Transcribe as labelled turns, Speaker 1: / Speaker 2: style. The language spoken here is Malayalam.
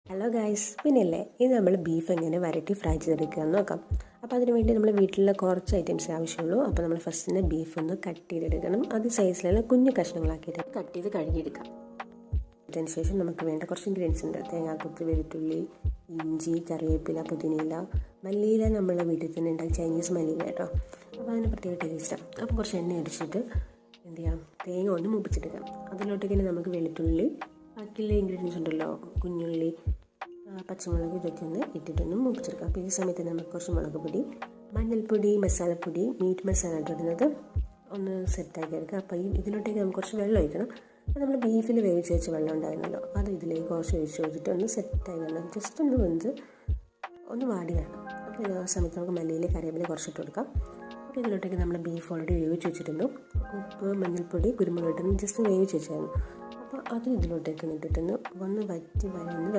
Speaker 1: ഹലോ ഗൈസ്, പിന്നില്ലേ ഇത് നമ്മൾ ബീഫ് എങ്ങനെ വരട്ടി ഫ്രൈ ചെയ്തെടുക്കുകയെന്ന് നോക്കാം. അപ്പോൾ അതിന് വേണ്ടി നമ്മൾ വീട്ടിലുള്ള കുറച്ച് ഐറ്റംസ് ആവശ്യമുള്ളൂ. അപ്പോൾ നമ്മൾ ഫസ്റ്റ് തന്നെ ബീഫ് ഒന്ന് കട്ട് ചെയ്തെടുക്കണം. അത് സൈസിലുള്ള കുഞ്ഞു കഷ്ണങ്ങളാക്കിയിട്ട് കട്ട് ചെയ്ത് കഴുകിയെടുക്കാം. അതിനുശേഷം നമുക്ക് വേണ്ട കുറച്ച് ഇൻഗ്രീഡിയൻസ് ഉണ്ട്. തേങ്ങാക്കൊത്ത്, വെളുത്തുള്ളി, ഇഞ്ചി, കറിവേപ്പില, പുതിനയില, മല്ലിയില നമ്മളെ വീട്ടിൽ തന്നെ ഉണ്ടാക്കി ചൈനീസ് മല്ലിയില കേട്ടോ. അപ്പോൾ അതിന് പ്രത്യേക ടേസ്റ്റാണ്. അപ്പോൾ കുറച്ച് എണ്ണ അടിച്ചിട്ട് എന്ത് ചെയ്യാം, തേങ്ങ കൊണ്ട് മൂപ്പിച്ചെടുക്കാം. അതിലോട്ടേക്ക് നമുക്ക് വെളുത്തുള്ളി, ബാക്കിയുള്ള ഇൻഗ്രീഡിയൻസ് ഉണ്ടല്ലോ, കുഞ്ഞുള്ളി, പച്ചമുളക്, ഇതൊക്കെ ഒന്ന് ഇട്ടിട്ടൊന്ന് മൂപ്പിച്ചെടുക്കാം. അപ്പോൾ ഈ സമയത്ത് നമുക്ക് കുറച്ച് മുളക് പൊടി, മഞ്ഞൾപ്പൊടി, മസാലപ്പൊടി, മീറ്റ് മസാല ഇട്ടിടുന്നത് ഒന്ന് സെറ്റാക്കി എടുക്കാം. അപ്പോൾ ഇതിലോട്ടേക്ക് നമുക്ക് കുറച്ച് വെള്ളം ഒഴിക്കണം. അപ്പോൾ നമ്മൾ ബീഫിൽ വേവിച്ച് വെച്ച വെള്ളം ഉണ്ടായിരുന്നല്ലോ, അത് ഇതിലേക്ക് കുറച്ച് ഒഴിച്ച് കൊടുത്തിട്ട് ഒന്ന് സെറ്റായി വേണം, ജസ്റ്റ് ഒന്ന് വെന്ത് ഒന്ന് വാടി വേണം. അപ്പോൾ ആ സമയത്ത് നമുക്ക് മല്ലിയിലെ കറിവേപ്പില കുറച്ചിട്ട് കൊടുക്കാം. അപ്പോൾ ഇതിലോട്ടേക്ക് നമ്മൾ ബീഫ് ഓൾറെഡി വേവിച്ച് വെച്ചിട്ടുണ്ട്. ഉപ്പ്, മഞ്ഞൾപ്പൊടി, കുരുമുളക് ഇട്ടൊന്ന് ജസ്റ്റ് വേവിച്ച് വെച്ചായിരുന്നു. അപ്പോൾ അത് ഇതിലോട്ടേക്ക് ഇട്ടിട്ടൊന്ന് വറ്റി വരന്ന്